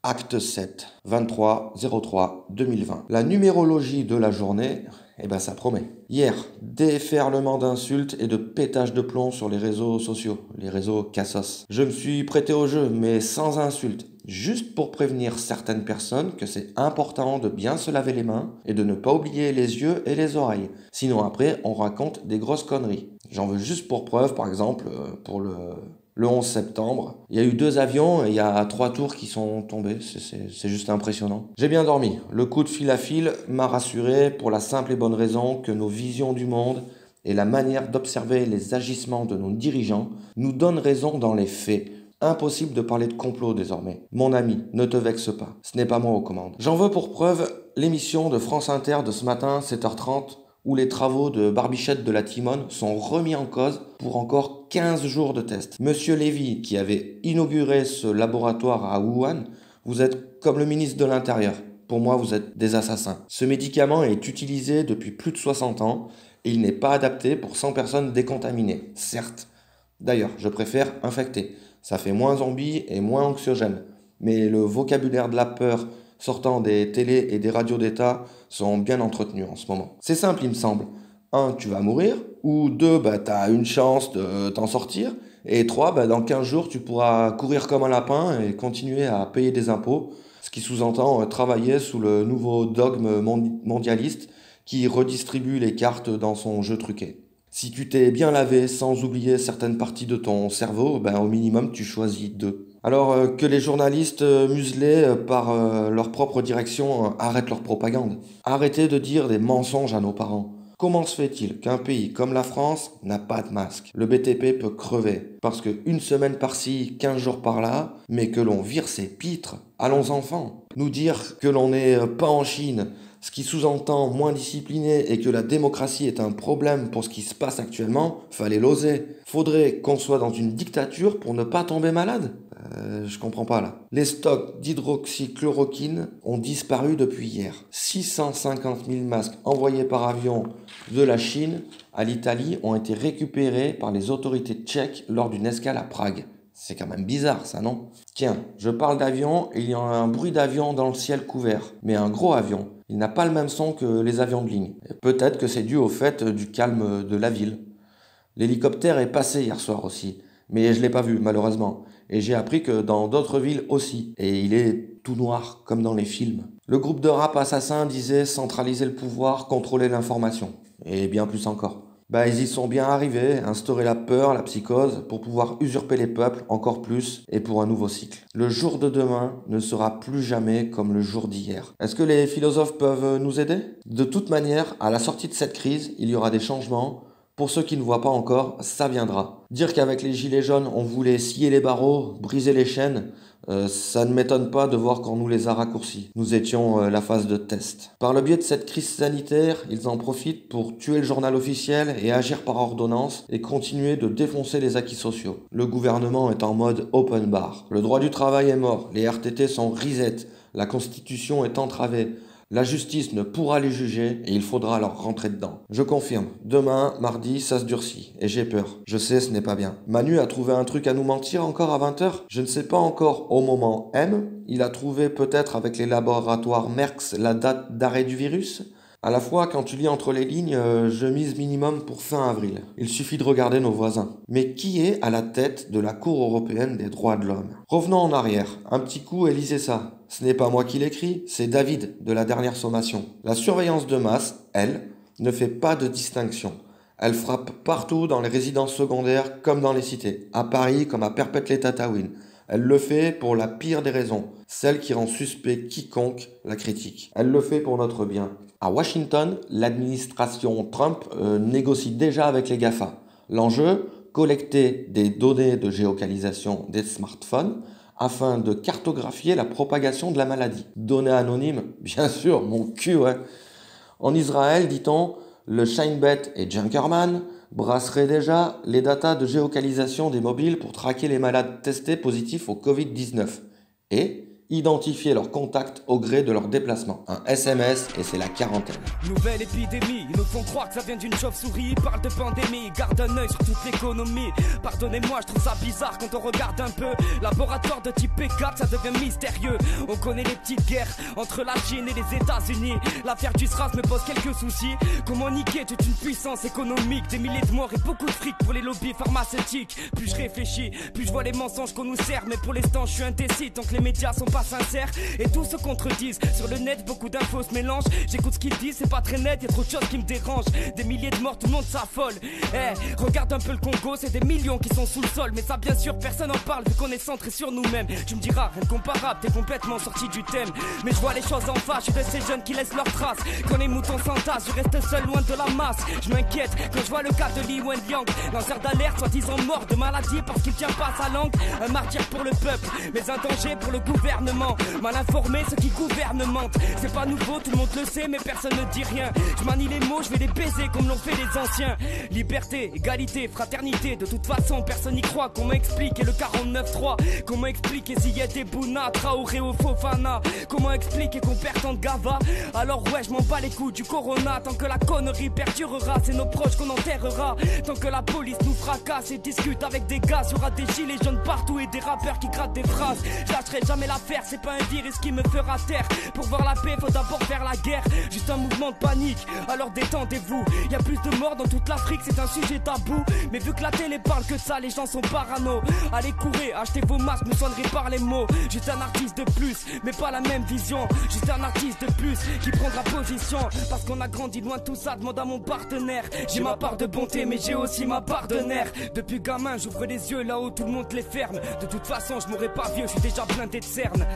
Acte 7, 23-03-2020. La numérologie de la journée, ça promet. Hier, déferlement d'insultes et de pétage de plomb sur les réseaux sociaux, les réseaux cassos. Je me suis prêté au jeu, mais sans insultes, juste pour prévenir certaines personnes que c'est important de bien se laver les mains et de ne pas oublier les yeux et les oreilles. Sinon après, on raconte des grosses conneries. J'en veux juste pour preuve, par exemple, pour le 11 septembre, il y a eu 2 avions et il y a 3 tours qui sont tombés. C'est juste impressionnant. J'ai bien dormi. Le coup de fil à fil m'a rassuré pour la simple et bonne raison que nos visions du monde et la manière d'observer les agissements de nos dirigeants nous donnent raison dans les faits. Impossible de parler de complot désormais. Mon ami, ne te vexe pas. Ce n'est pas moi aux commandes. J'en veux pour preuve l'émission de France Inter de ce matin, 7h30, où les travaux de Barbichette de la Timone sont remis en cause pour encore 15 jours de tests. Monsieur Lévy, qui avait inauguré ce laboratoire à Wuhan, vous êtes comme le ministre de l'Intérieur. Pour moi, vous êtes des assassins. Ce médicament est utilisé depuis plus de 60 ans et il n'est pas adapté pour 100 personnes décontaminées, certes. D'ailleurs, je préfère infecté. Ça fait moins zombie et moins anxiogène. Mais le vocabulaire de la peur sortant des télés et des radios d'État sont bien entretenus en ce moment. C'est simple, il me semble. 1, tu vas mourir. Ou 2, tu as une chance de t'en sortir. Et 3, dans 15 jours, tu pourras courir comme un lapin et continuer à payer des impôts. Ce qui sous-entend travailler sous le nouveau dogme mondialiste qui redistribue les cartes dans son jeu truqué. Si tu t'es bien lavé sans oublier certaines parties de ton cerveau, au minimum tu choisis 2. Alors que les journalistes muselés par leur propre direction arrêtent leur propagande. Arrêtez de dire des mensonges à nos parents. Comment se fait-il qu'un pays comme la France n'a pas de masque? Le BTP peut crever, parce que une semaine par-ci, 15 jours par-là, mais que l'on vire ses pitres. Allons enfants. Nous dire que l'on n'est pas en Chine, ce qui sous-entend moins discipliné et que la démocratie est un problème pour ce qui se passe actuellement, fallait l'oser. Faudrait qu'on soit dans une dictature pour ne pas tomber malade. Je comprends pas là. Les stocks d'hydroxychloroquine ont disparu depuis hier. 650 000 masques envoyés par avion de la Chine à l'Italie ont été récupérés par les autorités tchèques lors d'une escale à Prague. C'est quand même bizarre ça, non? Tiens, je parle d'avion et il y a un bruit d'avion dans le ciel couvert. Mais un gros avion. Il n'a pas le même son que les avions de ligne. Peut-être que c'est dû au fait du calme de la ville. L'hélicoptère est passé hier soir aussi. Mais je ne l'ai pas vu, malheureusement. Et j'ai appris que dans d'autres villes aussi. Et il est tout noir, comme dans les films. Le groupe de rap assassin disait centraliser le pouvoir, contrôler l'information. Et bien plus encore. Ils y sont bien arrivés, instaurer la peur, la psychose, pour pouvoir usurper les peuples encore plus et pour un nouveau cycle. Le jour de demain ne sera plus jamais comme le jour d'hier. Est-ce que les philosophes peuvent nous aider? De toute manière, à la sortie de cette crise, il y aura des changements. Pour ceux qui ne voient pas encore, ça viendra. Dire qu'avec les gilets jaunes, on voulait scier les barreaux, briser les chaînes, ça ne m'étonne pas de voir qu'on nous les a raccourcis. Nous étions la phase de test. Par le biais de cette crise sanitaire, ils en profitent pour tuer le journal officiel et agir par ordonnance et continuer de défoncer les acquis sociaux. Le gouvernement est en mode open bar. Le droit du travail est mort, les RTT sont reset, la constitution est entravée. La justice ne pourra les juger et il faudra leur rentrer dedans. Je confirme, demain, mardi, ça se durcit. Et j'ai peur. Je sais, ce n'est pas bien. Manu a trouvé un truc à nous mentir encore à 20h? Je ne sais pas encore au moment M. Il a trouvé peut-être avec les laboratoires Merckx la date d'arrêt du virus? À la fois, quand tu lis entre les lignes, je mise minimum pour fin avril. Il suffit de regarder nos voisins. Mais qui est à la tête de la Cour européenne des droits de l'homme? Revenons en arrière. Un petit coup et lisez ça. Ce n'est pas moi qui l'écris, c'est David de la dernière sommation. La surveillance de masse, elle, ne fait pas de distinction. Elle frappe partout dans les résidences secondaires comme dans les cités, à Paris comme à Perpète-les-Tataouines. Elle le fait pour la pire des raisons, celle qui rend suspect quiconque la critique. Elle le fait pour notre bien. À Washington, l'administration Trump négocie déjà avec les GAFA. L'enjeu, collecter des données de géolocalisation des smartphones afin de cartographier la propagation de la maladie. Données anonymes, bien sûr, mon cul, ouais. En Israël, dit-on, le Shin Bet et Junkerman brasseraient déjà les datas de géolocalisation des mobiles pour traquer les malades testés positifs au Covid-19. Et identifier leurs contacts au gré de leur déplacement. Un SMS et c'est la quarantaine. Nouvelle épidémie, ils nous font croire que ça vient d'une chauve-souris. Ils parlent de pandémie, garde un œil sur toute l'économie. Pardonnez-moi, je trouve ça bizarre quand on regarde un peu. Laboratoire de type P4, ça devient mystérieux. On connaît les petites guerres entre la Chine et les États-Unis. L'affaire du SRAS me pose quelques soucis. Comment niquer toute une puissance économique, des milliers de morts et beaucoup de fric pour les lobbies pharmaceutiques. Plus je réfléchis, plus je vois les mensonges qu'on nous sert. Mais pour l'instant je suis indécis tant que les médias sont pas sincères et tous se contredisent. Sur le net beaucoup d'infos se mélangent. J'écoute ce qu'ils disent, c'est pas très net, y'a trop de choses qui me dérangent. Des milliers de morts, tout le monde s'affole. Regarde un peu le Congo, c'est des millions qui sont sous le sol. Mais ça bien sûr personne en parle vu qu'on est centré sur nous-mêmes. Tu me diras, rien de comparable, t'es complètement sorti du thème. Mais je vois les choses en face, je suis de ces jeunes qui laissent leurs traces. Quand les moutons s'entassent, je reste seul loin de la masse. Je m'inquiète quand je vois le cas de Li Wenliang, lanceur d'alerte soi-disant mort de maladie parce qu'il tient pas sa langue. Un martyr pour le peuple, mais un danger pour le gouvernement. Mal informé, ceux qui gouvernent mentent. C'est pas nouveau, tout le monde le sait, mais personne ne dit rien. Je manie les mots, je vais les baiser comme l'ont fait les anciens. Liberté, égalité, fraternité, de toute façon personne n'y croit. Comment expliquer le 49-3? Comment expliquer Ziyech et Bouna, Traoré au Fofana? Comment expliquer qu'on perd tant de gava? Alors ouais, je m'en bats les coups du corona. Tant que la connerie perdurera, c'est nos proches qu'on enterrera. Tant que la police nous fracasse et discute avec des gars, y'aura des gilets jaunes partout et des rappeurs qui grattent des phrases. Je lâcherai jamais l'affaire, c'est pas un virus qui me fera taire. Pour voir la paix, faut d'abord faire la guerre. Juste un mouvement de panique, alors détendez-vous. Y a plus de morts dans toute l'Afrique, c'est un sujet tabou. Mais vu que la télé parle que de ça, les gens sont parano. Allez courir, achetez vos masques, me soignerez par les mots. Juste un artiste de plus, mais pas la même vision. Juste un artiste de plus qui prendra position. Parce qu'on a grandi loin de tout ça, demande à mon partenaire. J'ai ma part de bonté, mais j'ai aussi ma part de nerfs. Depuis gamin, j'ouvre les yeux là où tout le monde les ferme. De toute façon, je mourrai pas vieux, je suis déjà blindé de cernes.